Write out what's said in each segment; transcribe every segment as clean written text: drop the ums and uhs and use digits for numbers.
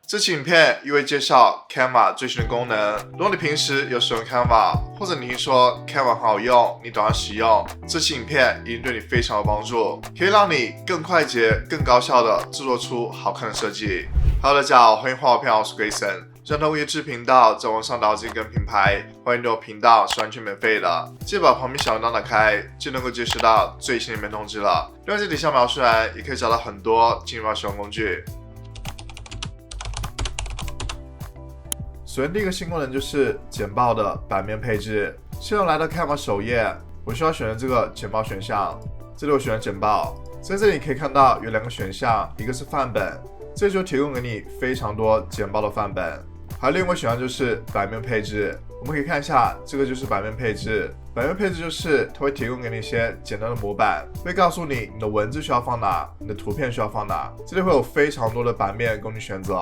这期影片因为介绍 Canva 最新的功能，如果你平时有使用 Canva， 或者你听说 Canva 很好用，你短使用，这期影片一定对你非常有帮助，可以让你更快捷、更高效的制作出好看的设计。Hello， 大家好，欢迎回到片，我是 Grayson。这通过YouTube频道在网上了解跟品牌，欢迎订阅频道，是完全免费的。记得把旁边小铃铛打开，就能够接收到最新的影片通知了。另外，这底下描述栏也可以找到很多进入使用工具。首先，第一个新功能就是简报的版面配置。先来到 Canva 首页，我需要选择这个简报选项。这里我选择简报，在这里可以看到有两个选项，一个是范本，这就提供给你非常多简报的范本。还有另外一个选项就是版面配置，我们可以看一下，这个就是版面配置。版面配置就是它会提供给你一些简单的模板，会告诉你你的文字需要放哪，你的图片需要放哪。这里会有非常多的版面供你选择。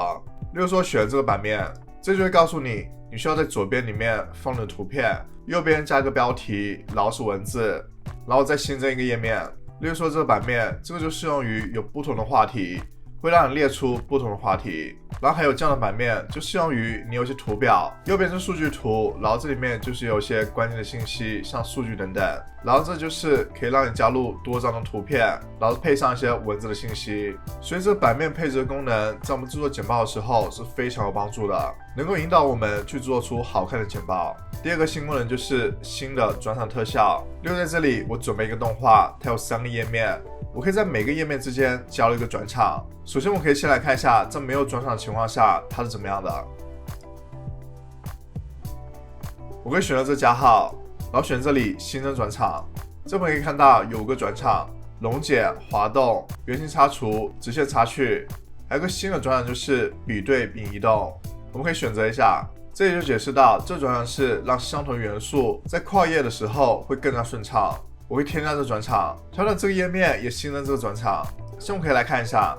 例如说选这个版面，这就会告诉你，你需要在左边里面放你的图片，右边加一个标题，然后是文字，然后再新增一个页面。例如说这个版面，这个就适用于有不同的话题，会让你列出不同的话题。然后还有这样的版面，就适用于你有一些图表，右边是数据图，然后这里面就是有一些关键的信息，像数据等等。然后这就是可以让你加入多张的图片，然后配上一些文字的信息。所以这个版面配置的功能，在我们制作简报的时候是非常有帮助的，能够引导我们去做出好看的简报。第二个新功能就是新的转场特效。例如在这里，我准备一个动画，它有3个页面。我可以在每个页面之间加入一个转场。首先，我可以先来看一下，在没有转场的情况下，它是怎么样的。我可以选择这加号，然后选这里新增转场。这边可以看到有5个转场：溶解、滑动、圆形擦除、直线擦去。还有个新的转场就是比对并移动。我们可以选择一下。这里就解释到，这转场是让相同元素在跨页的时候会更加顺畅。我会添加这转场，调整这个页面也新增这个转场。现在我们可以来看一下，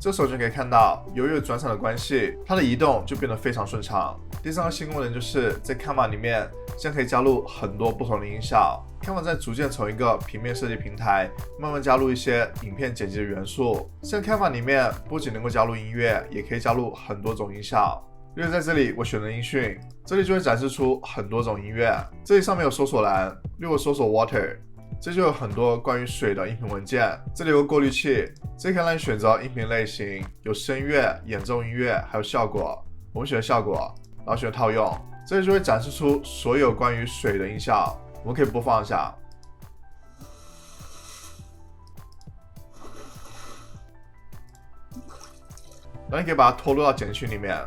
这时候就可以看到，由于转场的关系，它的移动就变得非常顺畅。第3个新功能就是在 Canva 里面，现在可以加入很多不同的音效。Canva 在逐渐从一个平面设计平台，慢慢加入一些影片剪辑的元素。像 Canva 里面不仅能够加入音乐，也可以加入很多种音效。例如在这里我选择音讯，这里就会展示出很多种音乐。这里上面有搜索栏，例如我搜索 water， 这就有很多关于水的音频文件。这里有个过滤器，这里可以让你选择音频类型，有声乐、演奏音乐，还有效果。我们选择效果，然后选择套用，这里就会展示出所有关于水的音效。我们可以播放一下。然后你可以把它拖入到剪辑区里面。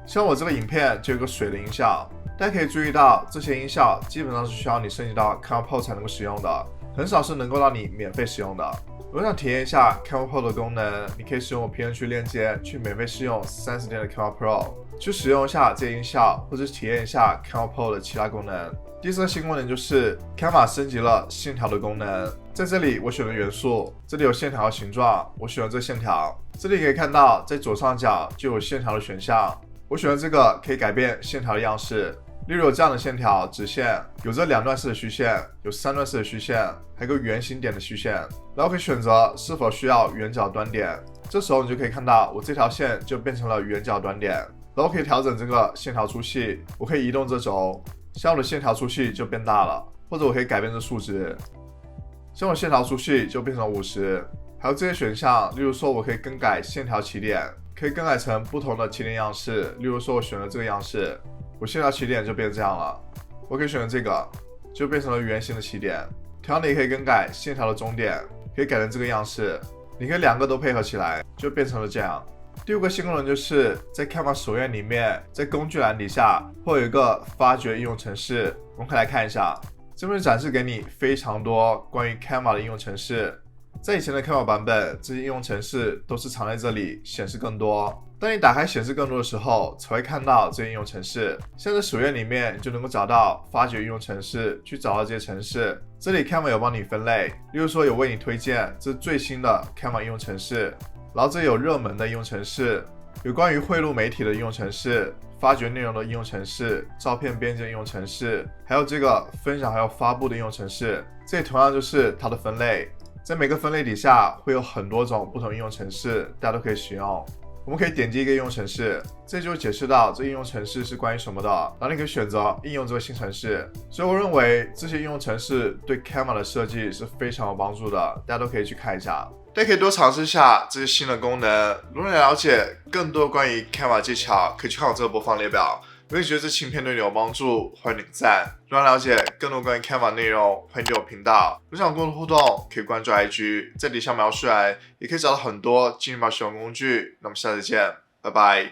像我这个影片就有个水的音效，大家可以注意到这些音效基本上是需要你升级到 Canva Pro 才能够使用的，很少是能够让你免费使用的。如果想体验一下 Canva Pro 的功能，你可以使用我评论区链接去免费试用30天的 Canva Pro， 去使用一下这些音效，或者体验一下 Canva Pro 的其他功能。第4个新功能就是 Canva 升级了线条的功能。在这里我选择元素，这里有线条的形状，我选择这个线条。这里可以看到在左上角就有线条的选项。我选择这个可以改变线条的样式，例如有这样的线条，直线，有这2段式的虚线，有3段式的虚线，还有个圆形点的虚线。然后可以选择是否需要圆角端点，这时候你就可以看到我这条线就变成了圆角端点。然后可以调整这个线条粗细，我可以移动这轴，像我的线条粗细就变大了，或者我可以改变这数值，像我线条粗细就变成了50。还有这些选项，例如说我可以更改线条起点，可以更改成不同的起点样式。例如说我选了这个样式，我线条起点就变成这样了。我可以选择这个，就变成了圆形的起点。同样的也可以更改线条的终点，可以改成这个样式。你可以2个都配合起来，就变成了这样。第5个新功能就是在 Canva 首页里面，在工具栏底下会有一个发掘应用程式。我们可以来看一下，这边展示给你非常多关于 Canva 的应用程式。在以前的 Canva 版本，这些应用程式都是藏在这里显示更多。当你打开显示更多的时候，才会看到这些应用程式。现在首页里面你就能够找到发掘应用程式，去找到这些程式。这里 Canva 有帮你分类，例如说有为你推荐这是最新的 Canva 应用程式，然后这里有热门的应用程式，有关于汇入媒体的应用程式，发掘内容的应用程式，照片编辑的应用程式，还有这个分享还有发布的应用程式。这里同样就是它的分类。在每个分类底下会有很多种不同应用程式，大家都可以使用。我们可以点击一个应用程式，这就会解释到这应用程式是关于什么的，然后你可以选择应用这个新程式。所以我认为这些应用程式对 Canva 的设计是非常有帮助的，大家都可以去看一下。大家可以多尝试一下这些新的功能。如果你了解更多关于 Canva 技巧，可以去看我这个播放列表。如果你觉得这期影片对你有帮助，欢迎点赞。如果了解更多关于 Canva 内容，欢迎订阅我频道。如果想跟我互动，可以关注 IG， 在底下描述栏也可以找到很多进一步使用工具。那么下次见，拜拜。